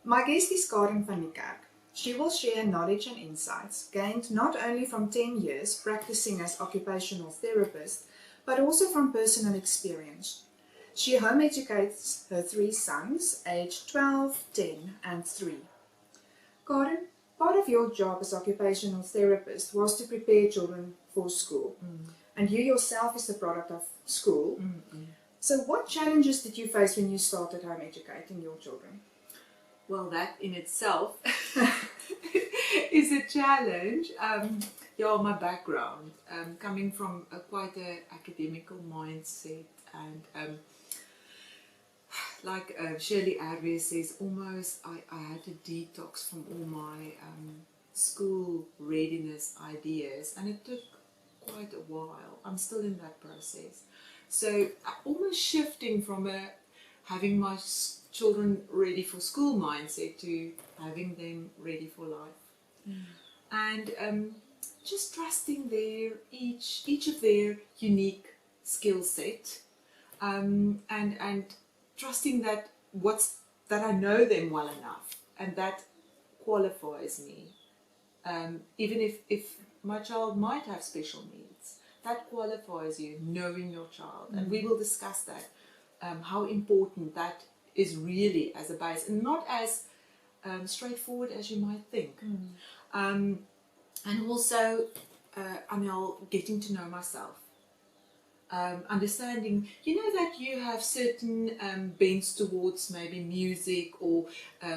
My guest is Carin van Niekerk. She will share knowledge and insights gained not only from 10 years practicing as occupational therapist, but also from personal experience. She home educates her 3 sons, aged 12, 10 and 3. Carin, part of your job as occupational therapist was to prepare children for school. And you yourself is the product of school. So what challenges did you face when you started home educating your children? Well, that in itself is a challenge. My background, coming from quite an academical mindset, and like Shirley Adway says, almost I had to detox from all my school readiness ideas, and it took quite a while. I'm still in that process. So almost shifting from having my children ready for school mindset to having them ready for life. And just trusting each of their unique skill set, and trusting that I know them well enough, and that qualifies me. Even if my child might have special needs, that qualifies you, knowing your child. And we will discuss that, how important that is really as a base, and not as straightforward as you might think. And also, Anelle, getting to know myself. Understanding, that you have certain bents towards maybe music, or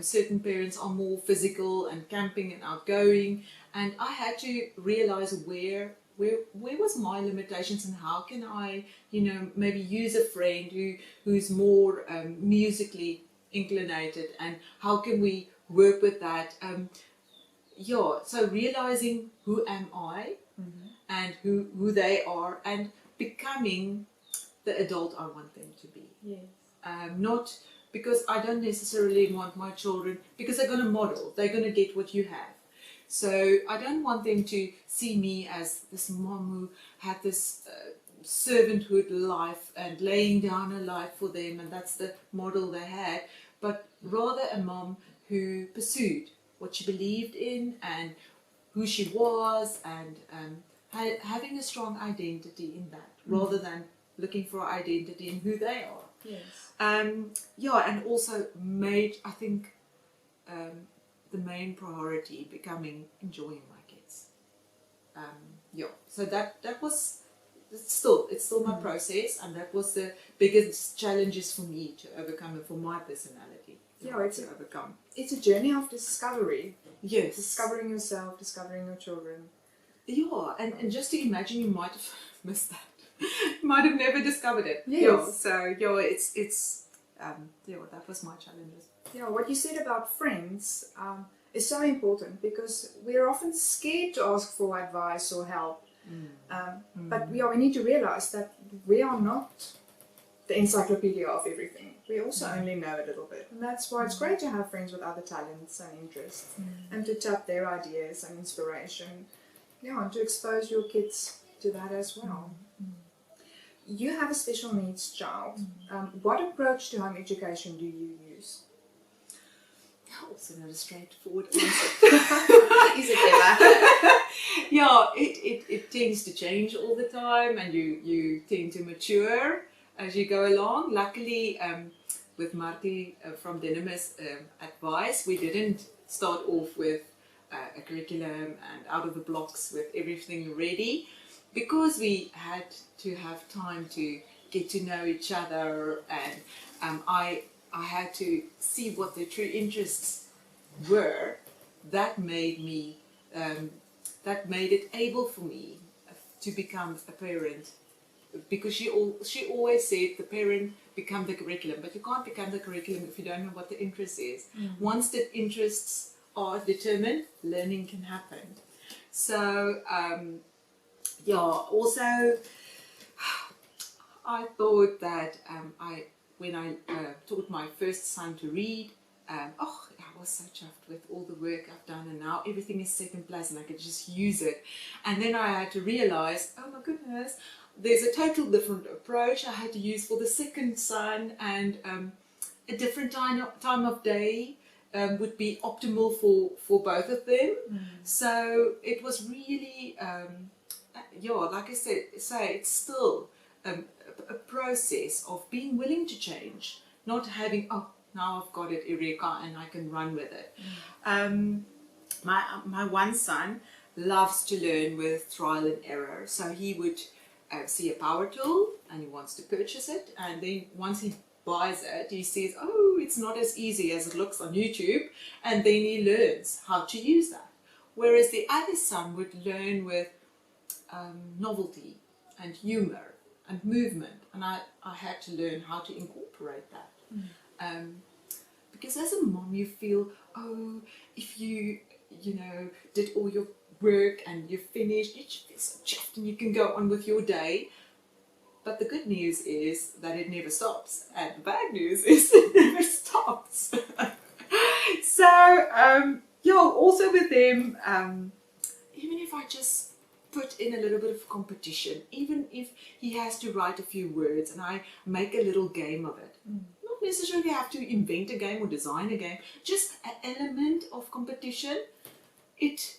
certain parents are more physical and camping and outgoing, and I had to realize where was my limitations, and how can I, maybe use a friend who's more musically inclinated, and how can we work with that. So realizing who am I, and who they are, and becoming the adult I want them to be. Yes. Not because I don't necessarily want my children, because they're going to model, they're going to get what you have. So I don't want them to see me as this mom who had this servanthood life and laying down her life for them, and that's the model they had, but rather a mom who pursued what she believed in and who she was, and having a strong identity in that, rather than looking for identity in who they are. Yes. And also made, I think, the main priority becoming enjoying my kids. So that was it's still my process, and that was the biggest challenges for me to overcome, and for my personality to overcome. It's a journey of discovery. Yes. Discovering yourself, discovering your children. Yeah, and just to imagine, you might have missed that. You might have never discovered it. Yes. Yeah, so it's that was my challenges. Yeah, what you said about friends is so important, because we're often scared to ask for advice or help. But we need to realize that we are not the encyclopedia of everything. We also only know a little bit, and that's why it's great to have friends with other talents and interests, and to tap their ideas and inspiration. Yeah, and to expose your kids to that as well. You have a special needs child. What approach to home education do you use? Also not a straightforward answer. Is it ever? Yeah, it tends to change all the time, and you tend to mature as you go along. Luckily, with Marty from Dynamis advice, we didn't start off with a curriculum and out of the blocks with everything ready, because we had to have time to get to know each other, and I had to see what their true interests were. That made it able for me to become a parent, because she always said the parent become the curriculum, but you can't become the curriculum if you don't know what the interest is. Once the interests are determined, learning can happen. So also I thought that when I taught my first son to read, I was so chuffed with all the work I've done, and now everything is set in place and I could just use it. And then I had to realize, oh my goodness, there's a total different approach I had to use for the second son, and a different time of day, would be optimal for both of them. So it was really, like I said, it's still a process of being willing to change, not having, oh, now I've got it, Eureka, and I can run with it. My one son loves to learn with trial and error, so he would see a power tool and he wants to purchase it, and then once he buys it, he says, oh, it's not as easy as it looks on YouTube, and then he learns how to use that. Whereas the other son would learn with novelty and humor and movement, and I had to learn how to incorporate that. Because as a mom, you feel, oh, if you did all your work and you're finished, you should feel so chuffed and you can go on with your day. But the good news is that it never stops, and the bad news is it never stops. So, also with them, even if I just put in a little bit of competition, even if he has to write a few words and I make a little game of it, not necessarily have to invent a game or design a game, just an element of competition, it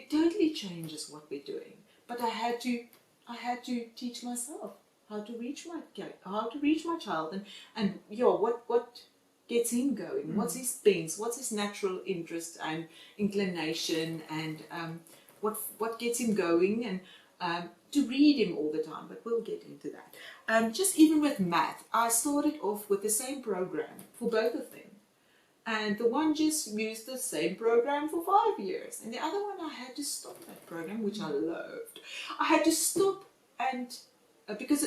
totally changes what we're doing. But I had to teach myself how to reach my child, and what gets him going, what's his bents, what's his natural interest and inclination, and what gets him going, and to read him all the time. But we'll get into that. Just even with math, I started off with the same program for both of them. And the one just used the same program for 5 years. And the other one, I had to stop that program, which I loved. I had to stop, and because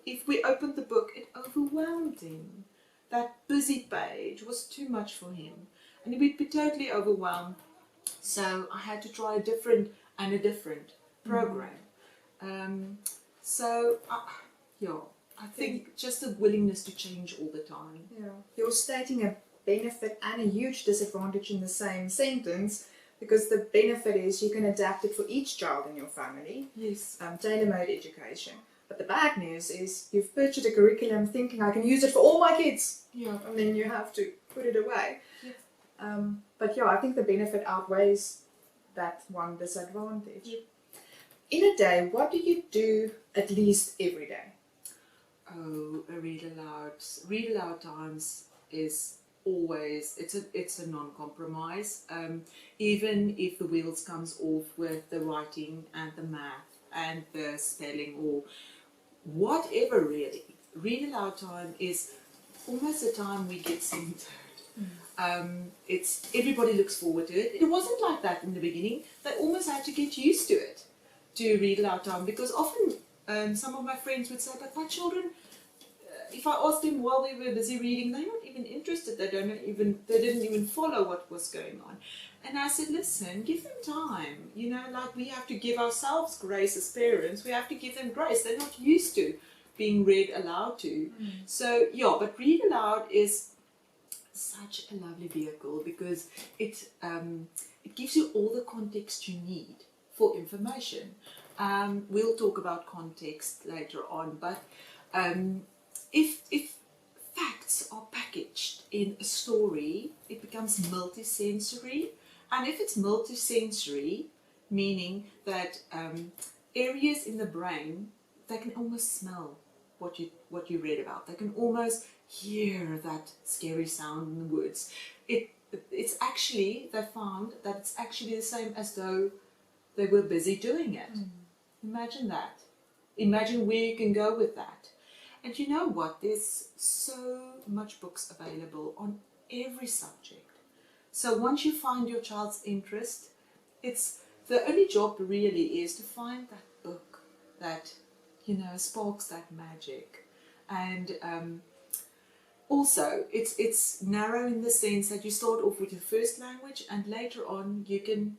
if we opened the book, it overwhelmed him. That busy page was too much for him. And he would be totally overwhelmed. So I had to try a different program. I think just a willingness to change all the time. Yeah. You're stating a benefit and a huge disadvantage in the same sentence, because the benefit is you can adapt it for each child in your family. Yes. Tailor-made education. But the bad news is you've purchased a curriculum thinking I can use it for all my kids. Yeah. And then you have to put it away. Yeah. But I think the benefit outweighs that one disadvantage. Yeah. In a day, what do you do at least every day? Oh, a read aloud. Read aloud times is always, it's a non-compromise. Even if the wheels comes off with the writing and the math and the spelling or whatever, really, read aloud time is almost the time we get centered. It's everybody looks forward to it. It wasn't like that in the beginning. They almost had to get used to it, to read aloud time, because often some of my friends would say, but my children, if I asked them while we were busy reading, they're not even interested. They didn't even follow what was going on. And I said, listen, give them time. Like we have to give ourselves grace as parents. We have to give them grace. They're not used to being read aloud to. So but read aloud is such a lovely vehicle, because it gives you all the context you need for information. We'll talk about context later on, but if facts are packaged in a story, it becomes multisensory. And if it's multisensory, meaning that areas in the brain, they can almost smell what you read about. They can almost hear that scary sound in the woods. It's actually, they found that it's actually the same as though they were busy doing it. Imagine that. Imagine where you can go with that. And you know what? There's so much books available on every subject. So once you find your child's interest, it's the only job really is to find that book that sparks that magic. And also it's narrow in the sense that you start off with your first language, and later on you can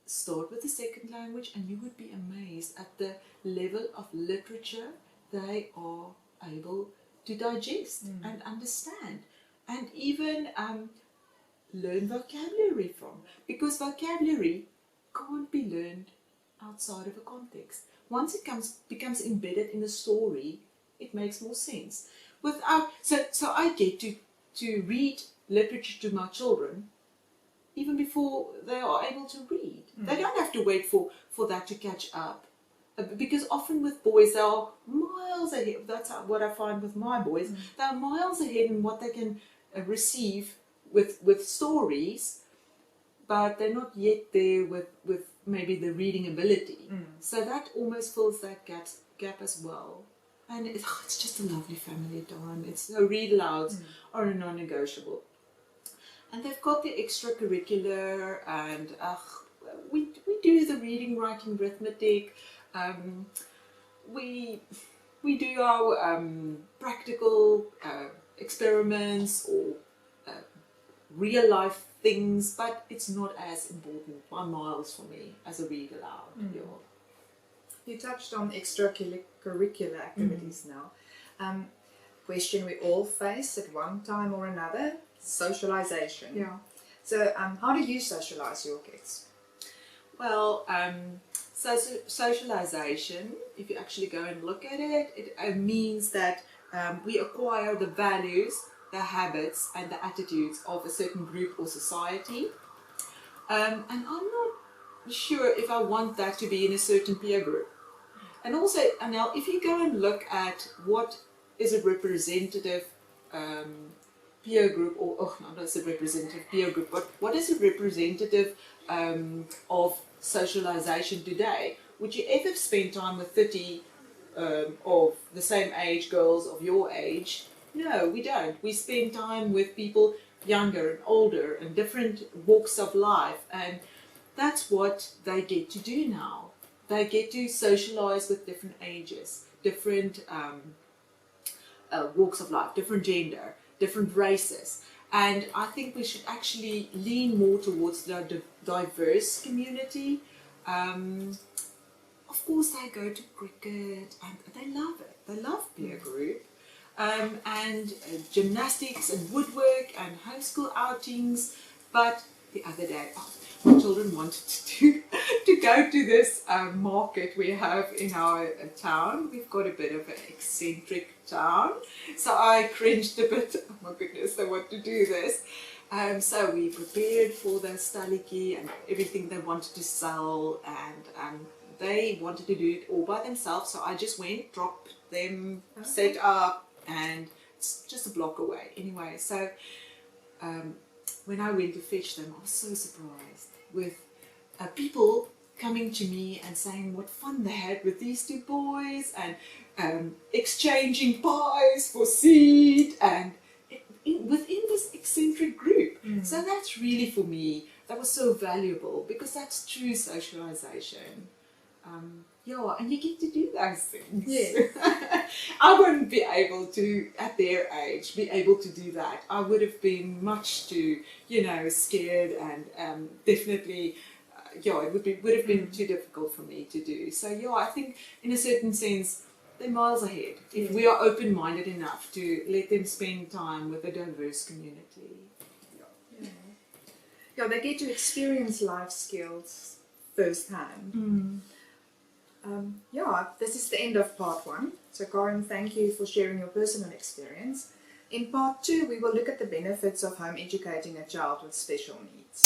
start with the second language, and you would be amazed at the level of literature they are able to digest and understand, and even learn vocabulary from, because vocabulary can't be learned outside of a context. Once it becomes embedded in a story, it makes more sense. So I get to read literature to my children even before they are able to read. They don't have to wait for that to catch up. Because often with boys, they are miles ahead. That's what I find with my boys. They are miles ahead in what they can receive with stories, but they're not yet there with maybe the reading ability. So that almost fills that gap as well. And it's just a lovely family time. So read alouds are a non-negotiable. And they've got the extracurricular, and we do the reading, writing, arithmetic. We do our practical experiments or real life things, but it's not as important by miles for me as a read aloud. You touched on extracurricular activities now. Question we all face at one time or another: socialization. Yeah. So, how do you socialize your kids? Well, so socialization, if you actually go and look at it, it means that we acquire the values, the habits, and the attitudes of a certain group or society. And I'm not sure if I want that to be in a certain peer group. And also, Anelle, if you go and look at what is a representative peer group, or not as a representative peer group, but what is a representative of socialization today? Would you ever spend time with 30 of the same age girls of your age? No, we don't. We spend time with people younger and older and different walks of life, and that's what they get to do now. They get to socialize with different ages, different walks of life, different gender, different races. And I think we should actually lean more towards the diverse community. Of course, they go to cricket and they love it. They love peer group. And gymnastics and woodwork and homeschool outings. But the other day, my children wanted to go to this market we have in our town. We've got a bit of an eccentric town, so I cringed a bit. Oh my goodness, they want to do this. So we prepared for the staliki and everything they wanted to sell, and they wanted to do it all by themselves. So I just went, dropped them, set up, and it's just a block away. Anyway, so when I went to fetch them, I was so surprised with people coming to me and saying what fun they had with these two boys, and exchanging pies for seed, and within this eccentric group. So that's really, for me, that was so valuable, because that's true socialization. And you get to do those things. Yeah. I wouldn't be able to, at their age, be able to do that. I would have been much too, scared, and definitely, it would have been too difficult for me to do. So, I think in a certain sense, they're miles ahead if we are open-minded enough to let them spend time with a diverse community. Yeah, they get to experience life skills firsthand. This is the end of part 1. So Carin, thank you for sharing your personal experience. In part 2, we will look at the benefits of home educating a child with special needs.